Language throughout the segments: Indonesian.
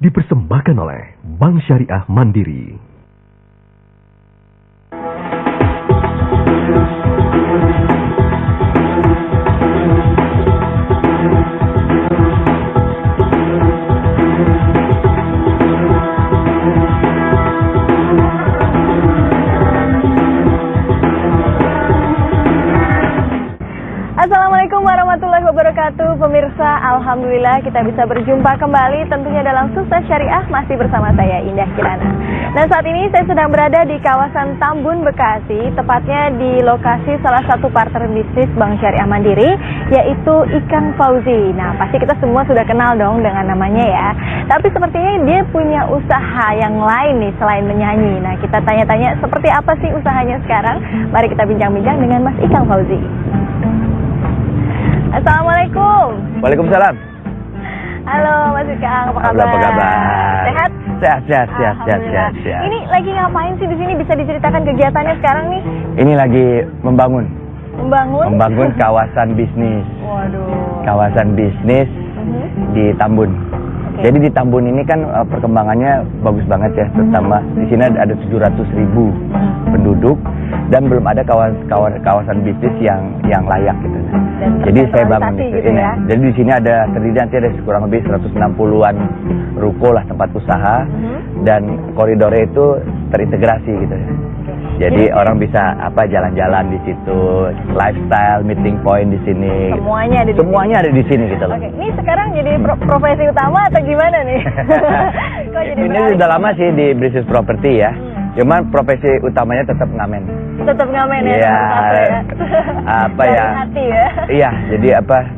dipersembahkan oleh Bank Syariah Mandiri. Assalamualaikum warahmatullahi wabarakatuh. Pemirsa, alhamdulillah kita bisa berjumpa kembali tentunya dalam Sukses Syariah, masih bersama saya Indah Kirana. Dan saat ini saya sedang berada di kawasan Tambun, Bekasi, tepatnya di lokasi salah satu partner bisnis Bank Syariah Mandiri, yaitu Ikang Fauzi. Nah, pasti kita semua sudah kenal dong dengan namanya ya. Tapi sepertinya dia punya usaha yang lain nih selain menyanyi. Nah, kita tanya-tanya seperti apa sih usahanya sekarang. Mari kita bincang-bincang dengan Mas Ikang Fauzi. Assalamualaikum. Waalaikumsalam. Halo Mas Ikang, apa kabar? Apa kabar? Sehat? Sehat. Ini lagi ngapain sih di sini? Bisa diceritakan kegiatannya sekarang nih? Ini lagi membangun kawasan bisnis. Waduh. Kawasan bisnis di Tambun. Okay. Jadi di Tambun ini kan perkembangannya bagus banget ya, terutama di sini ada 700.000 penduduk dan belum ada kawasan bisnis yang layak gitu. Jadi saya bangun di gitu sini. Ya? Jadi di sini terdiri nanti ada kurang lebih 160-an ruko lah, tempat usaha, dan koridornya itu terintegrasi gitu ya. Jadi orang bisa jalan-jalan di situ, lifestyle, meeting point di sini. Semuanya ada di sini gitu loh. Oke, ini sekarang jadi profesi utama atau gimana nih? Kok jadi ini udah lama sih di bisnis properti ya. Cuman profesi utamanya tetap ngamen. Tetap ngamen ya. Iya. Hati ya. Iya, jadi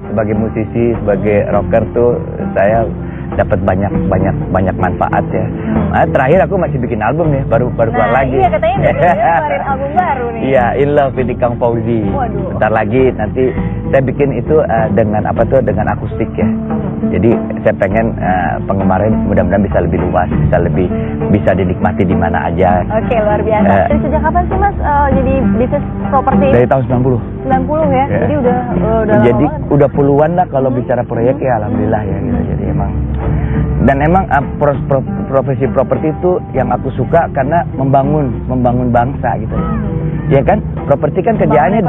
sebagai musisi, sebagai rocker tuh saya dapat banyak manfaat ya. Nah, terakhir aku masih bikin album nih, baru keluar lagi. Iya, katanya keluarin album baru nih. Iya, In Love with Ikang Fauzi. Waduh. Bentar lagi nanti saya bikin itu dengan dengan akustik ya. Jadi saya pengen penggemarnya mudah-mudahan bisa lebih luas, bisa dinikmati di mana aja. Oke, luar biasa. Dari sejak kapan sih Mas jadi bisnis properti ini? Dari tahun 90. 90 ya? Ya. Jadi udah jadi lama banget. udah puluhan lah kalau bicara proyek ya, alhamdulillah ya gitu. Jadi emang profesi properti itu yang aku suka karena membangun bangsa gitu. Ya kan? Properti kan kerjaannya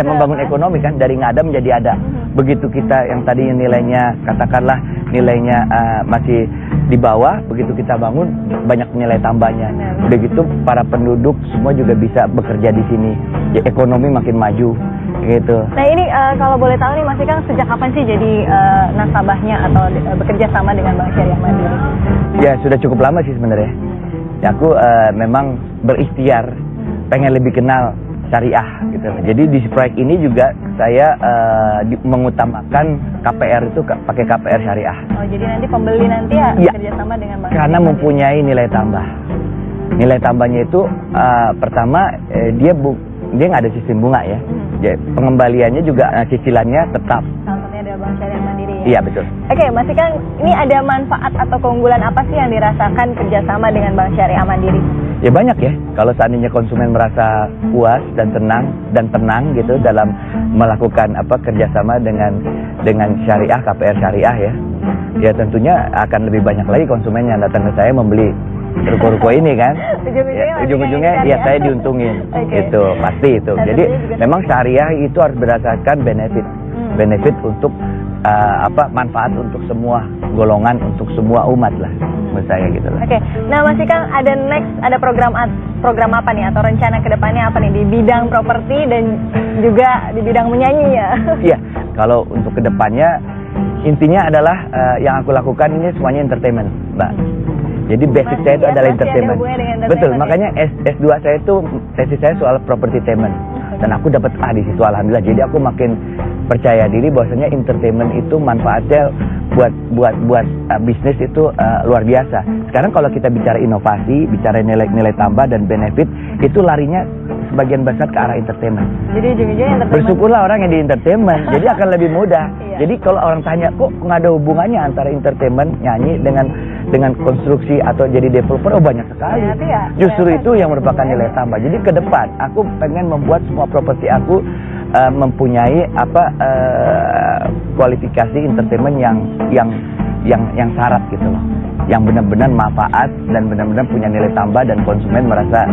membangun ekonomi kan, dari nggak ada menjadi ada. Begitu kita yang tadinya nilainya katakanlah nilainya masih di bawah, begitu kita bangun banyak nilai tambahnya. Udah gitu para penduduk semua juga bisa bekerja di sini. Ya, ekonomi makin maju gitu. Nah ini kalau boleh tahu nih Mas Ikang, sejak kapan sih jadi nasabahnya atau bekerja sama dengan Bank Syariah Mandiri? Ya sudah cukup lama sih sebenarnya. Ya, aku memang berikhtiar pengen lebih kenal syariah gitu. Jadi di proyek ini juga saya mengutamakan KPR itu pakai KPR syariah. Oh, jadi nanti pembeli nanti ya, bekerja sama dengan Bank karena Syariah mempunyai nilai tambah. Nilai tambahnya itu pertama dia nggak ada sistem bunga ya. Jadi, pengembaliannya juga cicilannya tetap. Salah satunya ada Bank Syariah Mandiri ya? Iya betul. Oke, Mas Ikang, ini ada manfaat atau keunggulan apa sih yang dirasakan kerjasama dengan Bank Syariah Mandiri? Ya banyak ya. Kalau seandainya konsumen merasa puas dan tenang gitu dalam melakukan kerjasama dengan syariah, KPR syariah ya. Ya tentunya akan lebih banyak lagi konsumen yang datang ke saya membeli ruko-ruko ini kan. Ujung-ujungnya ya saya diuntungin. Okay. Itu pasti itu. Dan jadi memang syariah itu harus berdasarkan benefit untuk manfaat untuk semua golongan, untuk semua umat lah, menurut saya gitu lah. Oke. Nah Mas Ikang, ada program apa nih atau rencana kedepannya apa nih di bidang properti dan juga di bidang menyanyi ya? Iya, kalau untuk kedepannya intinya adalah yang aku lakukan ini semuanya entertainment, Mbak. Jadi basic saya itu adalah entertainment. Betul, makanya S2 saya itu tesis saya soal property-tainment. Dan aku dapat A di situ, alhamdulillah. Jadi aku makin percaya diri bahwasanya entertainment itu manfaatnya buat bisnis itu luar biasa. Sekarang kalau kita bicara inovasi, bicara nilai tambah dan benefit, itu larinya sebagian besar ke arah entertainment. Jadi ujung-ujungnya entertainment. Bersyukurlah orang yang di entertainment, jadi akan lebih mudah. Jadi kalau orang tanya, kok nggak ada hubungannya antara entertainment, nyanyi dengan konstruksi atau jadi developer? Oh banyak sekali. Justru itu yang merupakan nilai tambah. Jadi ke depan, aku pengen membuat semua properti aku mempunyai kualifikasi entertainment yang yang syarat gitu loh, yang benar-benar manfaat dan benar-benar punya nilai tambah dan konsumen merasa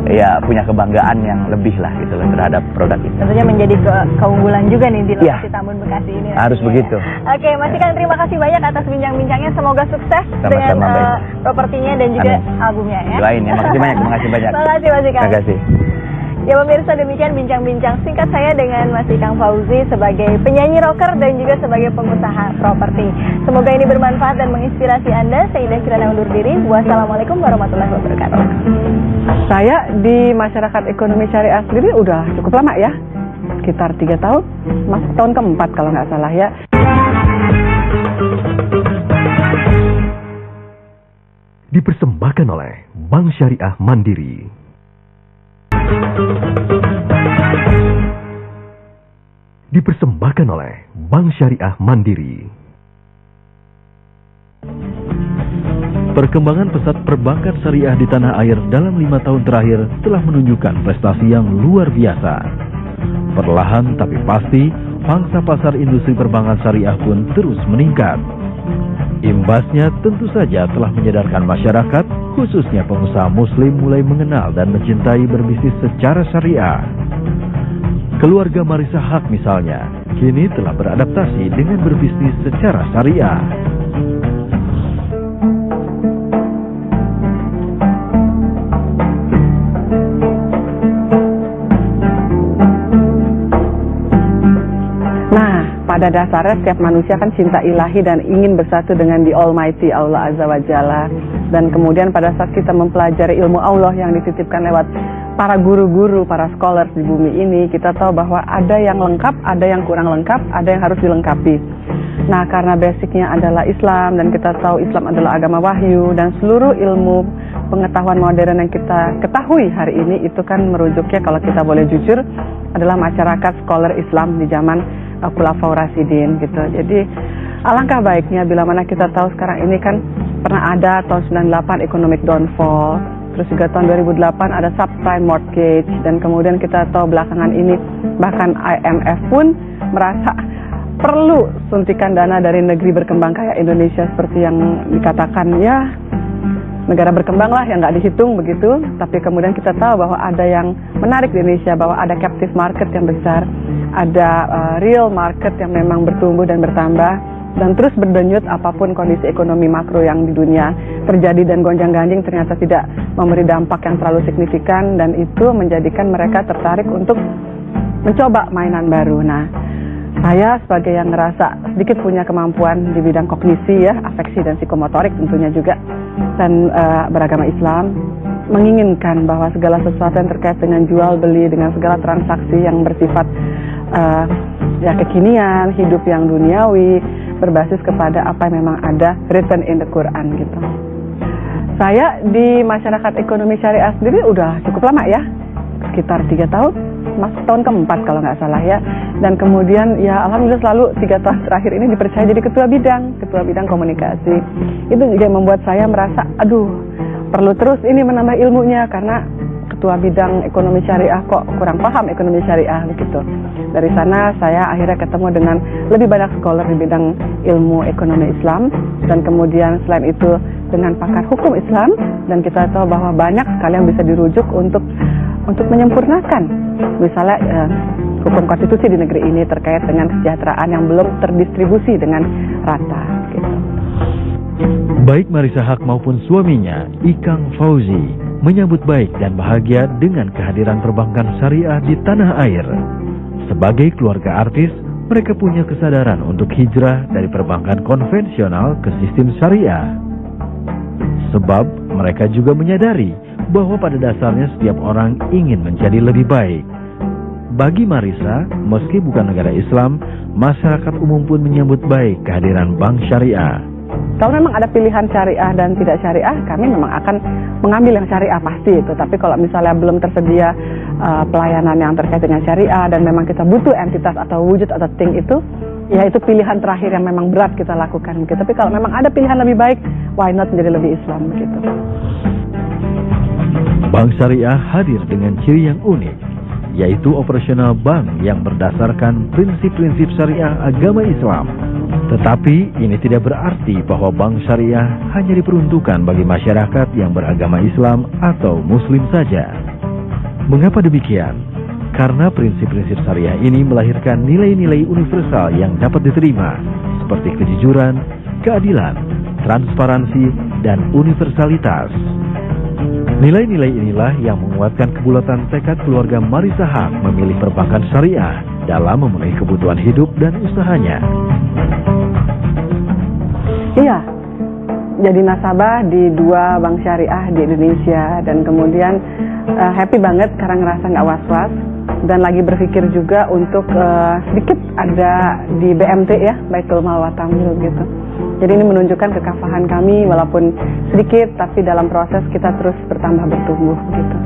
ya punya kebanggaan yang lebih lah gitu loh terhadap produk itu. Tentunya menjadi keunggulan juga nih di Iya. lokasi Tambun Bekasi ini. Harus nantinya begitu. ya. Oke, Mas Ikang, terima kasih banyak atas bincang-bincangnya. Semoga sukses dengan Sama-sama, baik. propertinya dan juga Amin. albumnya ya. Doain ya, makasih banyak, makasih banyak. Terima kasih Mas Ikang. Terima kasih. Ya pemirsa, demikian bincang-bincang singkat saya dengan Mas Ikang Fauzi sebagai penyanyi rocker dan juga sebagai pengusaha properti. Semoga ini bermanfaat dan menginspirasi Anda. Saya Indah Kirana undur diri. Wassalamualaikum warahmatullahi wabarakatuh. Saya di masyarakat ekonomi syariah sendiri udah cukup lama ya, sekitar 3 tahun, masuk tahun keempat kalau nggak salah ya. Dipersembahkan oleh Bank Syariah Mandiri. Dipersembahkan oleh Bank Syariah Mandiri. Perkembangan pesat perbankan syariah di tanah air dalam 5 tahun terakhir telah menunjukkan prestasi yang luar biasa. Perlahan tapi pasti, pangsa pasar industri perbankan syariah pun terus meningkat. Imbasnya tentu saja telah menyadarkan masyarakat, khususnya pengusaha muslim mulai mengenal dan mencintai berbisnis secara syariah. Keluarga Marisa Haq misalnya, kini telah beradaptasi dengan berbisnis secara syariah. Pada dasarnya setiap manusia kan cinta ilahi dan ingin bersatu dengan the Almighty Allah Azza wa Jalla. Dan kemudian pada saat kita mempelajari ilmu Allah yang dititipkan lewat para guru-guru, para scholars di bumi ini, kita tahu bahwa ada yang lengkap, ada yang kurang lengkap, ada yang harus dilengkapi. Nah, karena basicnya adalah Islam dan kita tahu Islam adalah agama wahyu dan seluruh ilmu pengetahuan modern yang kita ketahui hari ini itu kan merujuknya, kalau kita boleh jujur, adalah masyarakat scholar Islam di zaman Khulafaur Rasyidin gitu. Jadi alangkah baiknya bila mana kita tahu sekarang ini kan pernah ada tahun 98 economic downfall, terus juga tahun 2008 ada subprime mortgage, dan kemudian kita tahu belakangan ini bahkan IMF pun merasa perlu suntikan dana dari negeri berkembang kayak Indonesia, seperti yang dikatakan ya negara berkembang lah yang nggak dihitung begitu. Tapi kemudian kita tahu bahwa ada yang menarik di Indonesia, bahwa ada captive market yang besar, ada real market yang memang bertumbuh dan bertambah dan terus berdenyut apapun kondisi ekonomi makro yang di dunia terjadi, dan gonjang-ganjing ternyata tidak memberi dampak yang terlalu signifikan, dan itu menjadikan mereka tertarik untuk mencoba mainan baru. Nah, saya sebagai yang ngerasa sedikit punya kemampuan di bidang kognisi ya, afeksi dan psikomotorik tentunya juga, dan beragama Islam, menginginkan bahwa segala sesuatu yang terkait dengan jual beli, dengan segala transaksi yang bersifat ya kekinian, hidup yang duniawi, berbasis kepada apa yang memang ada written in the Quran gitu. Saya di masyarakat ekonomi syariah sendiri udah cukup lama ya, sekitar 3 tahun, masuk tahun keempat kalau nggak salah ya. Dan kemudian ya alhamdulillah selalu 3 tahun terakhir ini dipercaya jadi ketua bidang komunikasi. Itu juga membuat saya merasa aduh perlu terus ini menambah ilmunya, karena ketua bidang ekonomi syariah kok kurang paham ekonomi syariah begitu. Dari sana saya akhirnya ketemu dengan lebih banyak scholar di bidang ilmu ekonomi Islam, dan kemudian selain itu dengan pakar hukum Islam, dan kita tahu bahwa banyak sekali yang bisa dirujuk untuk menyempurnakan misalnya hukum konstitusi di negeri ini terkait dengan kesejahteraan yang belum terdistribusi dengan rata gitu. Baik Marisa Haq maupun suaminya, Ikang Fauzi, menyambut baik dan bahagia dengan kehadiran perbankan syariah di tanah air. Sebagai keluarga artis, mereka punya kesadaran untuk hijrah dari perbankan konvensional ke sistem syariah. Sebab mereka juga menyadari bahwa pada dasarnya setiap orang ingin menjadi lebih baik. Bagi Marisa, meski bukan negara Islam, masyarakat umum pun menyambut baik kehadiran bank syariah. Kalau memang ada pilihan syariah dan tidak syariah, kami memang akan mengambil yang syariah pasti itu. Tapi kalau misalnya belum tersedia pelayanan yang terkait dengan syariah dan memang kita butuh entitas atau wujud atau thing itu, ya itu pilihan terakhir yang memang berat kita lakukan gitu. Tapi kalau memang ada pilihan lebih baik, why not menjadi lebih Islam gitu. Bank syariah hadir dengan ciri yang unik, yaitu operasional bank yang berdasarkan prinsip-prinsip syariah agama Islam. Tetapi ini tidak berarti bahwa bank syariah hanya diperuntukkan bagi masyarakat yang beragama Islam atau Muslim saja. Mengapa demikian? Karena prinsip-prinsip syariah ini melahirkan nilai-nilai universal yang dapat diterima, seperti kejujuran, keadilan, transparansi, dan universalitas. Nilai-nilai inilah yang menguatkan kebulatan tekad keluarga Marissa Haque memilih perbankan syariah dalam memenuhi kebutuhan hidup dan usahanya. Iya, jadi nasabah di 2 bank syariah di Indonesia, dan kemudian happy banget karena ngerasa nggak was-was, dan lagi berpikir juga untuk sedikit ada di BMT ya, Baitul Mal wa Tamwil gitu. Jadi ini menunjukkan kekafahan kami, walaupun sedikit, tapi dalam proses kita terus bertambah bertumbuh gitu.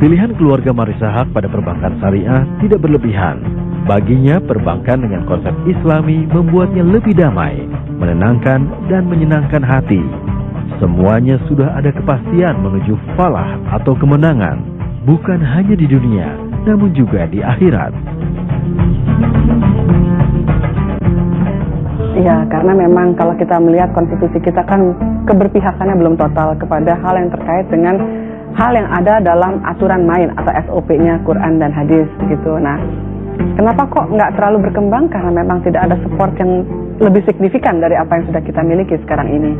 Pilihan keluarga Marissa Haque pada perbankan syariah tidak berlebihan. Baginya, perbankan dengan konsep Islami membuatnya lebih damai, menenangkan, dan menyenangkan hati. Semuanya sudah ada kepastian menuju falah atau kemenangan, bukan hanya di dunia, namun juga di akhirat. Iya, karena memang kalau kita melihat konstitusi kita kan keberpihakannya belum total kepada hal yang terkait dengan hal yang ada dalam aturan main atau SOP-nya Quran dan hadis gitu. Nah, kenapa kok nggak terlalu berkembang? Karena memang tidak ada support yang lebih signifikan dari apa yang sudah kita miliki sekarang ini.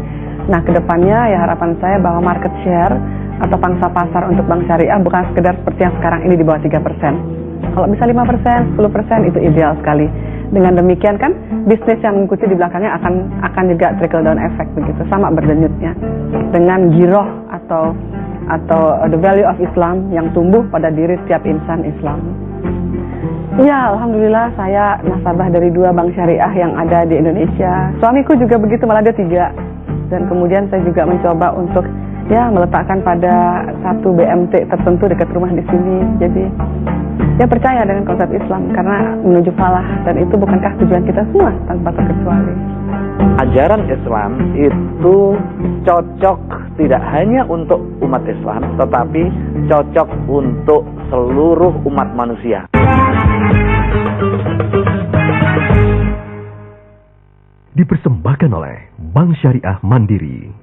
Nah, kedepannya ya harapan saya bahwa market share atau pangsa pasar untuk bank syariah bukan sekedar seperti yang sekarang ini di bawah 3%. Kalau bisa 5%, 10% itu ideal sekali. Dengan demikian kan bisnis yang mengikuti di belakangnya akan juga trickle down effect begitu, sama berdenyutnya dengan giroh atau the value of Islam yang tumbuh pada diri setiap insan Islam. Ya, alhamdulillah saya nasabah dari 2 bank syariah yang ada di Indonesia. Suamiku juga begitu, malah dia 3. Dan kemudian saya juga mencoba untuk ya meletakkan pada satu BMT tertentu dekat rumah di sini. Jadi ya percaya dengan konsep Islam karena menuju falah, dan itu bukankah tujuan kita semua tanpa terkecuali. Ajaran Islam itu cocok tidak hanya untuk umat Islam, tetapi cocok untuk seluruh umat manusia. Dipersembahkan oleh Bank Syariah Mandiri.